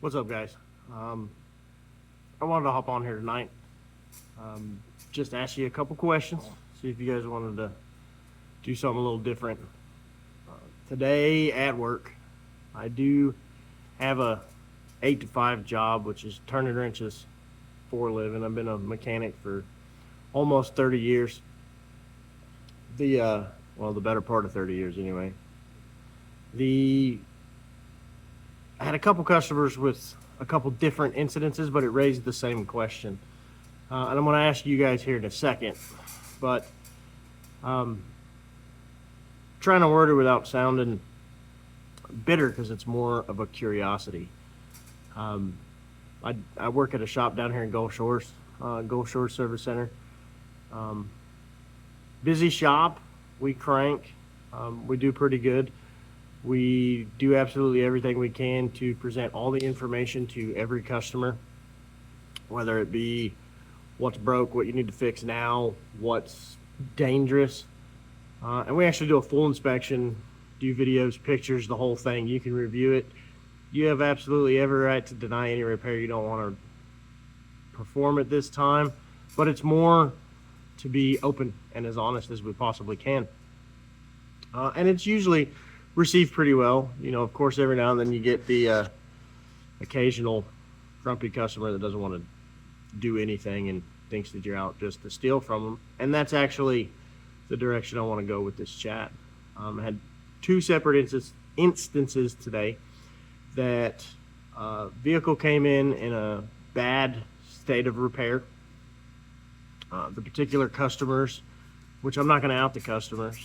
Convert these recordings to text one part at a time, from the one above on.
What's up, guys? I wanted to hop on here tonight, just ask you a couple questions, see if you guys wanted to do something a little different. Today at work, I do have a 8 to 5 job, which is turning wrenches for a living. I've been a mechanic for almost 30 years. The better part of 30 years anyway. The I had a couple customers with a couple different incidences, but it raised the same question. And I'm going to ask you guys here in a second, but um, trying to word it without sounding bitter because it's more of a curiosity. Um, I work at a shop down here in Gulf Shores Service Center. Um, Busy shop. We crank. We do pretty good. We do absolutely everything we can to present all the information to every customer, whether it be what's broke, what you need to fix now, what's dangerous. And we actually do a full inspection, do videos, pictures, the whole thing. You can review it. You have absolutely every right to deny any repair you don't want to perform at this time, but it's more to be open and as honest as we possibly can. And it's usually received pretty well. Of course, every now and then you get the occasional grumpy customer that doesn't want to do anything and thinks that you're out just to steal from them. And that's actually the direction I want to go with this chat. I had two separate instances today that vehicle came in a bad state of repair. The particular customers, which I'm not going to out the customers.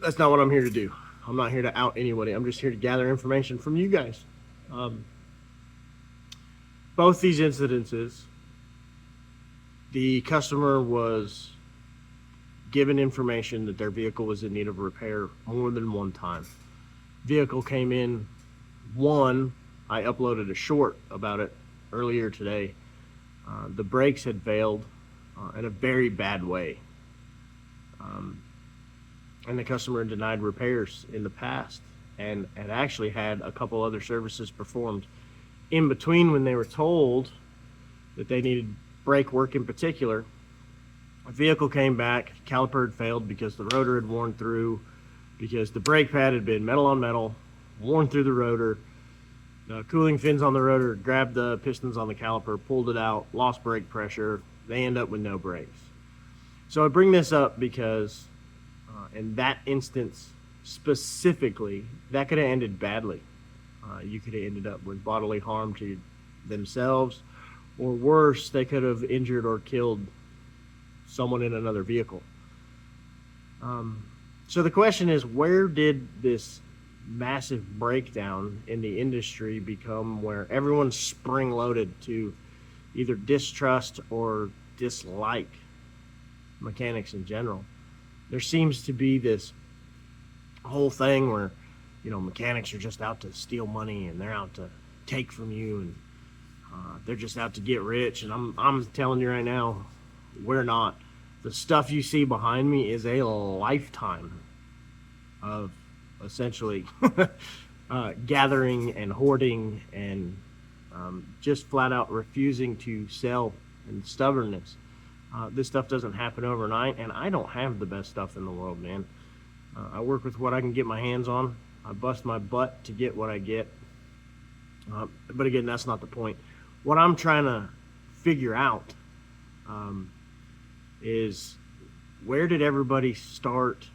That's not what I'm here to do. I'm not here to out anybody. I'm just here to gather information from you guys. Both these incidences, the customer was given information that their vehicle was in need of repair more than one time. Vehicle came in I uploaded a short about it earlier today. The brakes had failed in a very bad way. And the customer denied repairs in the past and had actually had a couple other services performed in between when they were told that they needed brake work in particular. A vehicle came back, caliper had failed because the rotor had worn through, because the brake pad had been metal on metal, worn through the rotor. The cooling fins on the rotor grabbed the pistons on the caliper, pulled it out, lost brake pressure. They end up with no brakes. So I bring this up because in that instance specifically, that could have ended badly. You could have ended up with bodily harm to themselves, or worse, they could have injured or killed someone in another vehicle. So the question is, where did this massive breakdown in the industry become where everyone's spring-loaded to either distrust or dislike mechanics in general? There seems to be this whole thing where, mechanics are just out to steal money and they're out to take from you, and they're just out to get rich. And I'm telling you right now, we're not. The stuff you see behind me is a lifetime of essentially gathering and hoarding and just flat out refusing to sell and stubbornness. This stuff doesn't happen overnight, and I don't have the best stuff in the world, man. I work with what I can get my hands on. I bust my butt to get what I get. But again, that's not the point. What I'm trying to figure out is, where did everybody start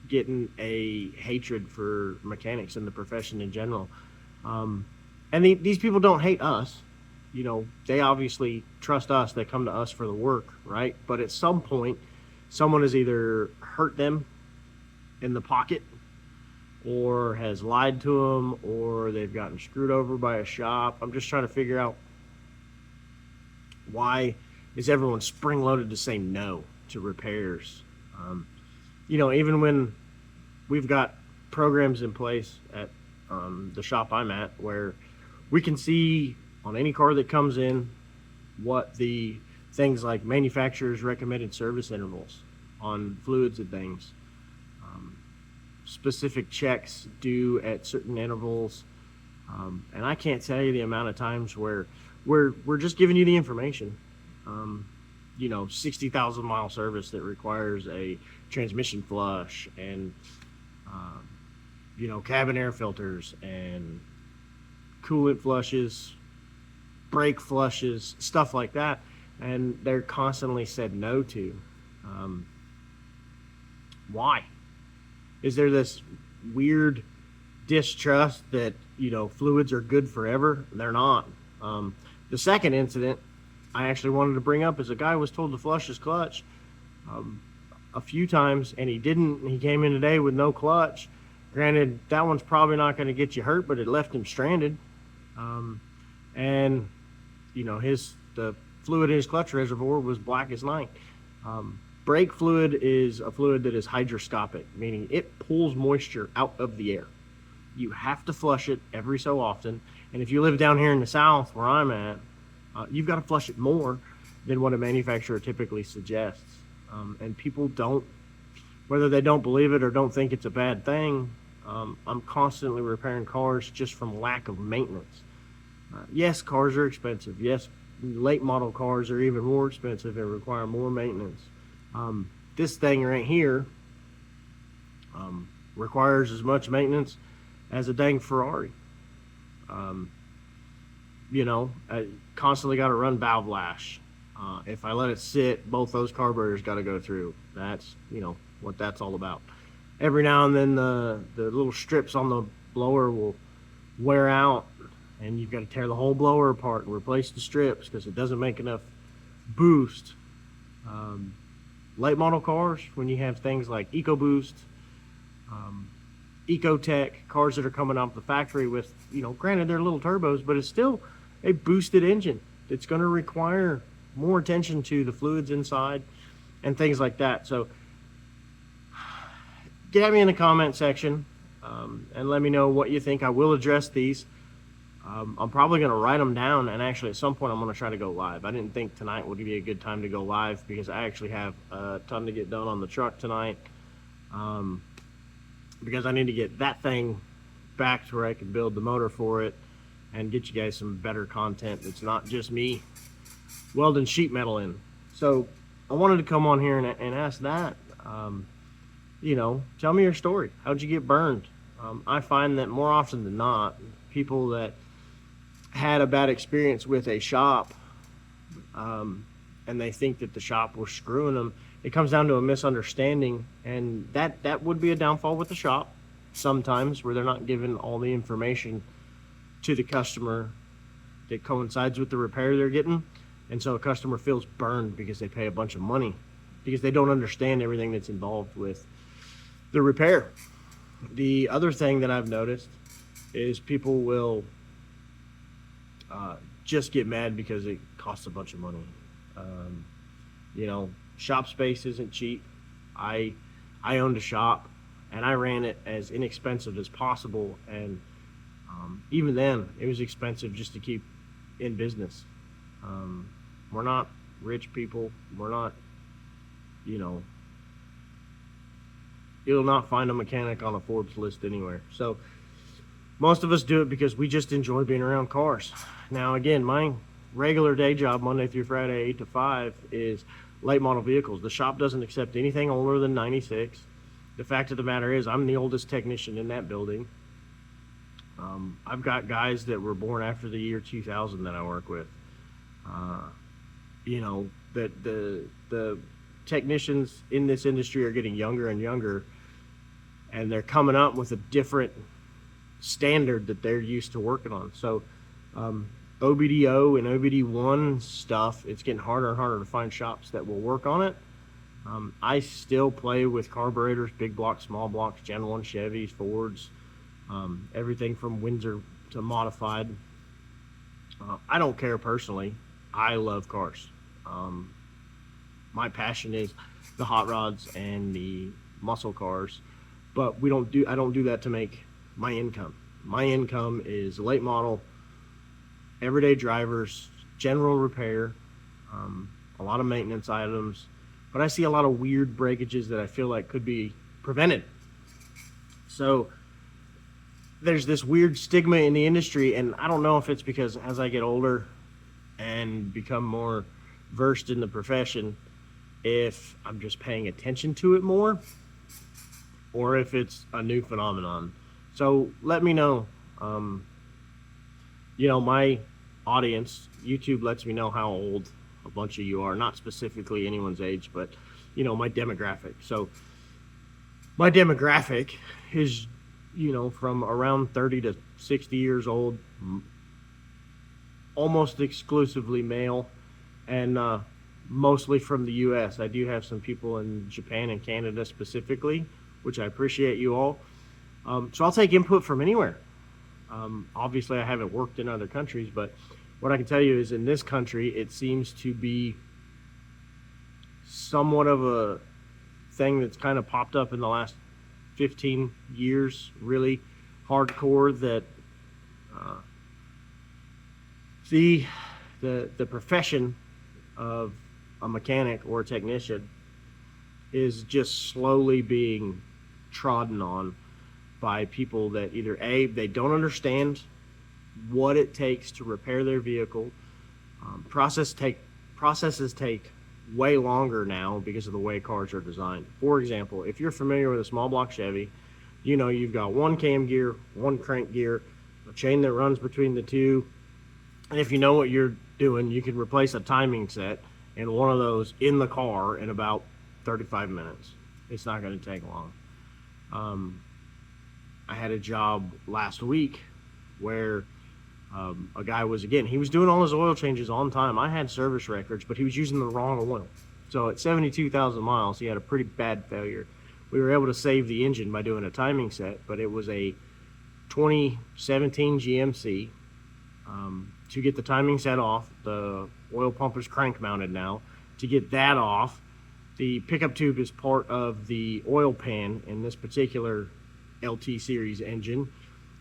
getting a hatred for mechanics and the profession in general? And these people don't hate us. They obviously trust us. They come to us for the work, right? But at some point, someone has either hurt them in the pocket, or has lied to them, or they've gotten screwed over by a shop. I'm just trying to figure out, why is everyone spring-loaded to say no to repairs? Even when we've got programs in place at the shop I'm at, where we can see on any car that comes in what the things like manufacturer's recommended service intervals on fluids and things. specific checks due at certain intervals. And I can't tell you the amount of times where we're just giving you the information. 60,000 mile service that requires a transmission flush and, cabin air filters and coolant flushes, brake flushes, stuff like that. And they're constantly said no to. Why? Is there this weird distrust that, fluids are good forever? They're not. The second incident I actually wanted to bring up is a guy was told to flush his clutch a few times, and he didn't. He came in today with no clutch. Granted, that one's probably not going to get you hurt, but it left him stranded. And the fluid in his clutch reservoir was black as night. Brake fluid is a fluid that is hygroscopic, meaning it pulls moisture out of the air. You have to flush it every so often. And if you live down here in the South, where I'm at, you've got to flush it more than what a manufacturer typically suggests. And people don't, whether they don't believe it or don't think it's a bad thing, I'm constantly repairing cars just from lack of maintenance. Yes, cars are expensive. Yes, late model cars are even more expensive and require more maintenance. This thing right here requires as much maintenance as a dang Ferrari. I constantly got to run valve lash. If I let it sit, both those carburetors got to go through. That's, what that's all about. Every now and then the little strips on the blower will wear out, and you've got to tear the whole blower apart and replace the strips because it doesn't make enough boost. Late model cars, when you have things like EcoBoost, Ecotech, cars that are coming off the factory with, granted they're little turbos, but it's still a boosted engine. It's going to require more attention to the fluids inside and things like that. So get at me in the comment section and let me know what you think. I will address these. I'm probably going to write them down, and actually at some point I'm going to try to go live. I didn't think tonight would be a good time to go live because I actually have a ton to get done on the truck tonight, because I need to get that thing back to where I can build the motor for it and get you guys some better content. It's not just me welding sheet metal in. So I wanted to come on here and ask that. Tell me your story. How'd you get burned? I find that more often than not, people that had a bad experience with a shop, and they think that the shop was screwing them, it comes down to a misunderstanding, and that would be a downfall with the shop sometimes, where they're not giving all the information to the customer that coincides with the repair they're getting. And so a customer feels burned because they pay a bunch of money because they don't understand everything that's involved with the repair. The other thing that I've noticed is people will just get mad because it costs a bunch of money. Shop space isn't cheap. I owned a shop and I ran it as inexpensive as possible, and even then it was expensive just to keep in business. We're not rich people. We're not, you'll not find a mechanic on a Forbes list anywhere. So most of us do it because we just enjoy being around cars. Now, again, my regular day job, Monday through Friday, 8 to 5, is late model vehicles. The shop doesn't accept anything older than 96. The fact of the matter is, I'm the oldest technician in that building. I've got guys that were born after the year 2000 that I work with. That the technicians in this industry are getting younger and younger, and they're coming up with a different standard that they're used to working on. So OBDO and OBD1 stuff, it's getting harder and harder to find shops that will work on it. I still play with carburetors, big blocks, small blocks, Gen 1 Chevys, Fords, everything from Windsor to modified. I don't care personally. I love cars. My passion is the hot rods and the muscle cars, but I don't do that to make my income. My income is late model, everyday drivers, general repair, a lot of maintenance items, but I see a lot of weird breakages that I feel like could be prevented. So there's this weird stigma in the industry, and I don't know if it's because as I get older and become more versed in the profession, if I'm just paying attention to it more, or if it's a new phenomenon. So let me know. My audience, YouTube lets me know how old a bunch of you are, not specifically anyone's age, but my demographic. So my demographic is from around 30 to 60 years old, almost exclusively male, and mostly from the US. I do have some people in Japan and Canada specifically, which I appreciate you all. So I'll take input from anywhere. Obviously I haven't worked in other countries, but what I can tell you is in this country, it seems to be somewhat of a thing that's kind of popped up in the last 15 years, really hardcore, that the profession of a mechanic or a technician is just slowly being trodden on by people that either they don't understand what it takes to repair their vehicle. Processes take way longer now because of the way cars are designed. For example, if you're familiar with a small block Chevy, you've got one cam gear, one crank gear, a chain that runs between the two, and if you know what you're doing, you can replace a timing set and one of those in the car in about 35 minutes. It's not going to take long. I had a job last week where a guy he was doing all his oil changes on time. I had service records, but he was using the wrong oil. So at 72,000 miles, he had a pretty bad failure. We were able to save the engine by doing a timing set, but it was a 2017 GMC. To get the timing set off, the oil pump is crank mounted now. To get that off, the pickup tube is part of the oil pan in this particular LT series engine,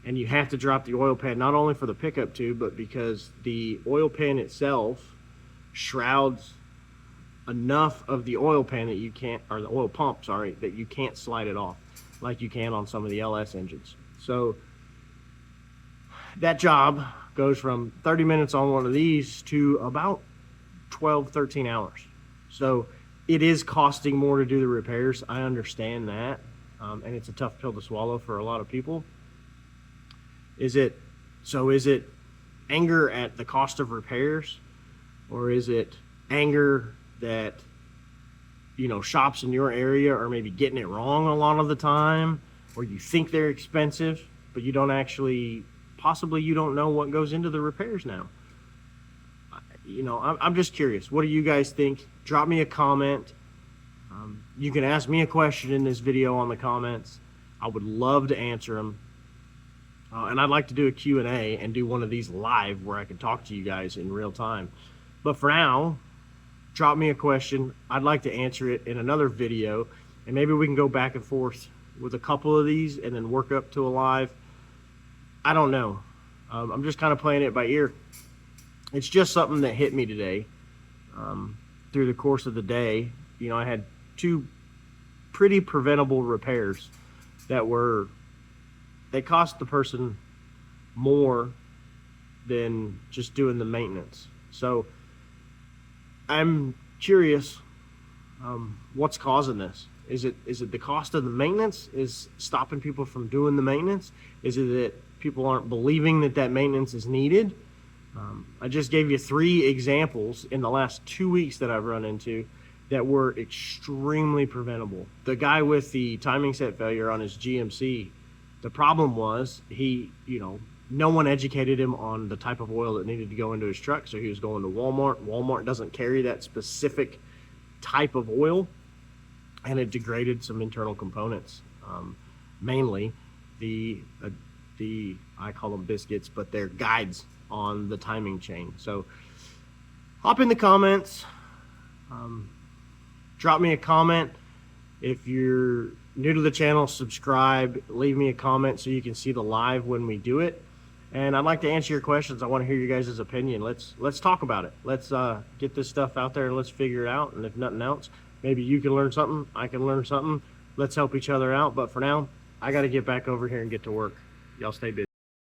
and you have to drop the oil pan not only for the pickup tube, but because the oil pan itself shrouds enough of the oil pan that you can't, or the oil pump, sorry, that you can't slide it off like you can on some of the LS engines. So that job goes from 30 minutes on one of these to about 12, 13 hours. So it is costing more to do the repairs. I understand that. And it's a tough pill to swallow for a lot of people. Is it anger at the cost of repairs, or is it anger that shops in your area are maybe getting it wrong a lot of the time, or you think they're expensive but you don't actually, possibly you don't know what goes into the repairs now? I'm just curious. What do you guys think? Drop me a comment. You can ask me a question in this video on the comments. I would love to answer them. And I'd like to do a Q&A and do one of these live where I can talk to you guys in real time. But for now, drop me a question. I'd like to answer it in another video, and maybe we can go back and forth with a couple of these and then work up to a live. I don't know. I'm just kind of playing it by ear. It's just something that hit me today through the course of the day. I had two pretty preventable repairs that they cost the person more than just doing the maintenance. So I'm curious, what's causing this? Is it the cost of the maintenance is stopping people from doing the maintenance? Is it that people aren't believing that maintenance is needed? I just gave you 3 examples in the last 2 weeks that I've run into that were extremely preventable. The guy with the timing set failure on his GMC, the problem was no one educated him on the type of oil that needed to go into his truck, so he was going to Walmart. Walmart doesn't carry that specific type of oil, and it degraded some internal components, mainly the I call them biscuits, but they're guides on the timing chain. So hop in the comments, drop me a comment. If you're new to the channel, subscribe, leave me a comment so you can see the live when we do it. And I'd like to answer your questions. I want to hear you guys' opinion. Let's talk about it. Let's get this stuff out there and let's figure it out. And if nothing else, maybe you can learn something, I can learn something. Let's help each other out. But for now, I got to get back over here and get to work. Y'all stay busy.